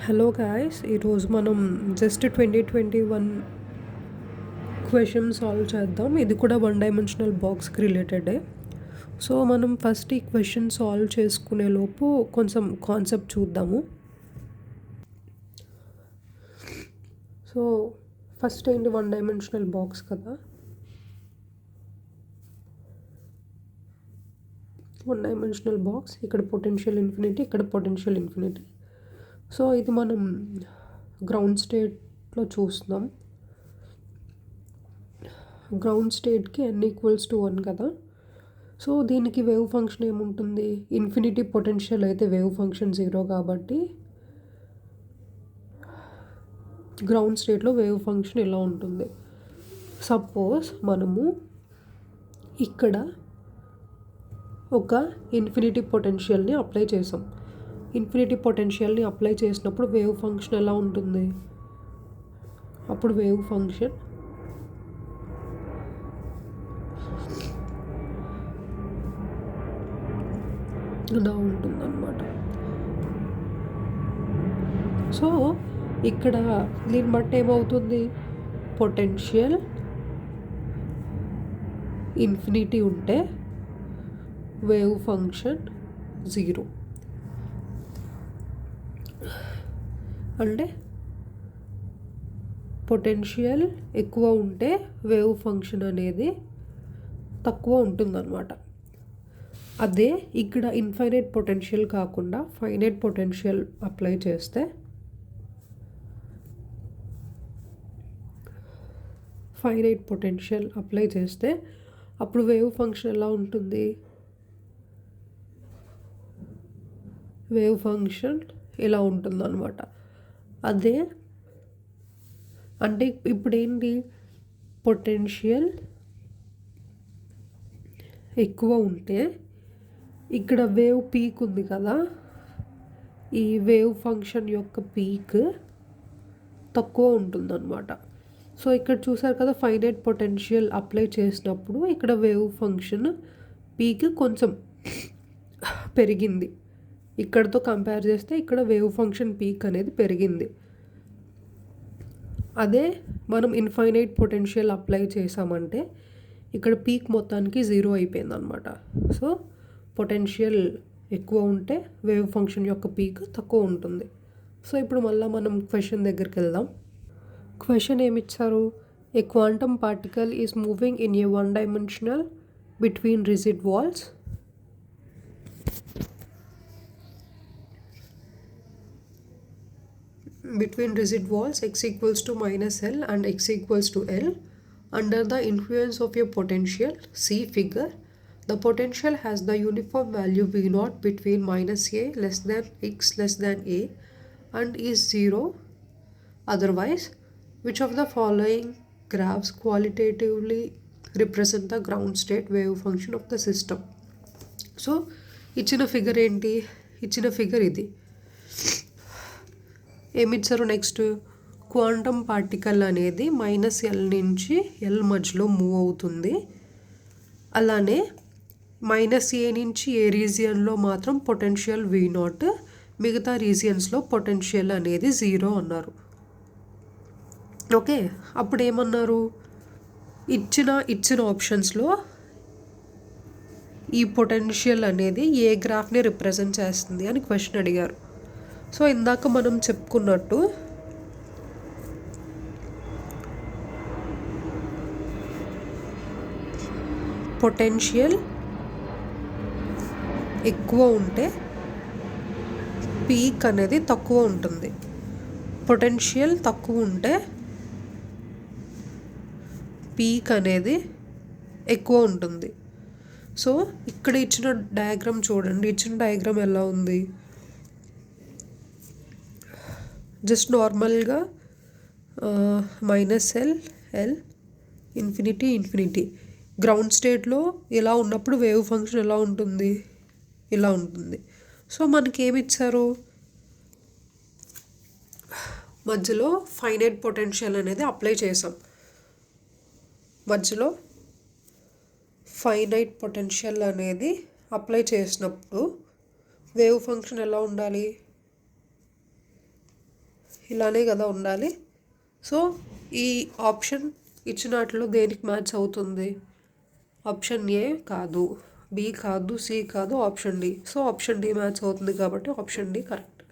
Hello guys, ఈరోజు మనం just 2021 question solve చేద్దాం. ఇది కూడా వన్ డైమెన్షనల్ బాక్స్కి రిలేటెడే. సో మనం ఫస్ట్ ఈ క్వశ్చన్ సాల్వ్ చేసుకునే లోపు కొంచెం కాన్సెప్ట్ చూద్దాము. సో ఫస్ట్ ఏంటి, వన్ డైమెన్షనల్ బాక్స్ కదా. వన్ డైమెన్షనల్ బాక్స్, ఇక్కడ పొటెన్షియల్ ఇన్ఫినిటీ, ఇక్కడ పొటెన్షియల్ ఇన్ఫినిటీ. సో ఇది మనం గ్రౌండ్ స్టేట్లో చూస్తున్నాం. గ్రౌండ్ స్టేట్కి n=1 కదా. సో దీనికి వేవ్ ఫంక్షన్ ఏముంటుంది, ఇన్ఫినిటీ పొటెన్షియల్ అయితే వేవ్ ఫంక్షన్ 0 కాబట్టి గ్రౌండ్ స్టేట్లో వేవ్ ఫంక్షన్ ఇలా ఉంటుంది. సపోజ్ మనము ఇక్కడ ఒక ఇన్ఫినిటీ పొటెన్షియల్ని అప్లై చేసాం. ఇన్ఫినిటీ పొటెన్షియల్ని అప్లై చేసినప్పుడు వేవ్ ఫంక్షన్ ఎలా ఉంటుంది, అప్పుడు వేవ్ ఫంక్షన్ ఇలా ఉంటుందన్నమాట. సో ఇక్కడ దీన్ని బట్టి ఏమవుతుంది, పొటెన్షియల్ ఇన్ఫినిటీ ఉంటే వేవ్ ఫంక్షన్ 0. అంటే పొటెన్షియల్ ఎక్కువ ఉంటే వేవ్ ఫంక్షన్ అనేది తక్కువ ఉంటుందన్నమాట. అదే ఇక్కడ ఇన్ఫైనైట్ పొటెన్షియల్ కాకుండా ఫైనైట్ పొటెన్షియల్ అప్లై చేస్తే అప్పుడు వేవ్ ఫంక్షన్ ఎలా ఉంటుంది, వేవ్ ఫంక్షన్ ఇలా ఉంటుందన్నమాట. అదే అంటే ఇప్పుడు ఏంటి, పొటెన్షియల్ ఎక్కువ ఉంటే ఇక్కడ వేవ్ పీక్ ఉంది కదా, ఈ వేవ్ ఫంక్షన్ యొక్క పీక్ తక్కువ ఉంటుందన్నమాట. సో ఇక్కడ చూసారు కదా, ఫైనైట్ పొటెన్షియల్ అప్లై చేసినప్పుడు ఇక్కడ వేవ్ ఫంక్షన్ పీక్ కొంచెం పెరిగింది. ఇక్కడతో కంపేర్ చేస్తే ఇక్కడ వేవ్ ఫంక్షన్ పీక్ అనేది పెరిగింది. అదే మనం ఇన్ఫైనైట్ పొటెన్షియల్ అప్లై చేసామంటే ఇక్కడ పీక్ మొత్తానికి 0 అయిపోయింది అనమాట. సో పొటెన్షియల్ ఎక్కువ ఉంటే వేవ్ ఫంక్షన్ యొక్క పీక్ తక్కువ ఉంటుంది. సో ఇప్పుడు మళ్ళీ మనం క్వశ్చన్ దగ్గరికి వెళ్దాం. క్వశ్చన్ ఏమిచ్చారు, a quantum particle is moving in a one dimensional between rigid walls. Between rigid walls x=-L and x=L under the influence of a potential. See figure. The potential has the uniform value V0 between -a less than x less than a and is 0 otherwise. Which of the following graphs qualitatively represent the ground state wave function of the system? So ఇచ్చిన figure ఏంటి, ఇచ్చిన figure ఇది. ఏమిచ్చారు, next quantum particle అనేది -L నుంచి L మధ్యలో move అవుతుంది. అలానే -a నుంచి ఏ రీజియన్లో మాత్రం పొటెన్షియల్ V0, మిగతా రీజియన్స్లో పొటెన్షియల్ అనేది 0 అన్నారు. ఓకే, అప్పుడు ఏమన్నారు, ఇచ్చిన ఆప్షన్స్లో ఈ పొటెన్షియల్ అనేది ఏ గ్రాఫ్ని రిప్రజెంట్ చేస్తుంది అని క్వశ్చన్ అడిగారు. సో ఇందాక మనం చెప్పుకున్నట్టు పొటెన్షియల్ ఎక్కువ ఉంటే పీక్ అనేది తక్కువ ఉంటుంది, పొటెన్షియల్ తక్కువ ఉంటే పీక్ అనేది ఎక్కువ ఉంటుంది. సో ఇక్కడ ఇచ్చిన డయాగ్రామ్ చూడండి, ఇచ్చిన డయాగ్రామ్ ఎలా ఉంది, జస్ట్ నార్మల్గా -L L ఇన్ఫినిటీ గ్రౌండ్ స్టేట్లో ఇలా ఉన్నప్పుడు వేవ్ ఫంక్షన్ ఎలా ఉంటుంది, ఇలా ఉంటుంది. సో మనకి ఏమి ఇచ్చారు, మధ్యలో ఫైనైట్ పొటెన్షియల్ అనేది అప్లై చేసాం. మధ్యలో ఫైనైట్ పొటెన్షియల్ అనేది అప్లై చేసినప్పుడు వేవ్ ఫంక్షన్ ఎలా ఉండాలి, ఇలానే కదా ఉండాలి. సో ఈ ఆప్షన్ ఇచ్చినట్లు దేనికి మ్యాచ్ అవుతుంది? ఆప్షన్ ఏ కాదు, బి కాదు, సి కాదు, option D. So option D match అవుతుంది కాబట్టి ఆప్షన్ డి కరెక్ట్.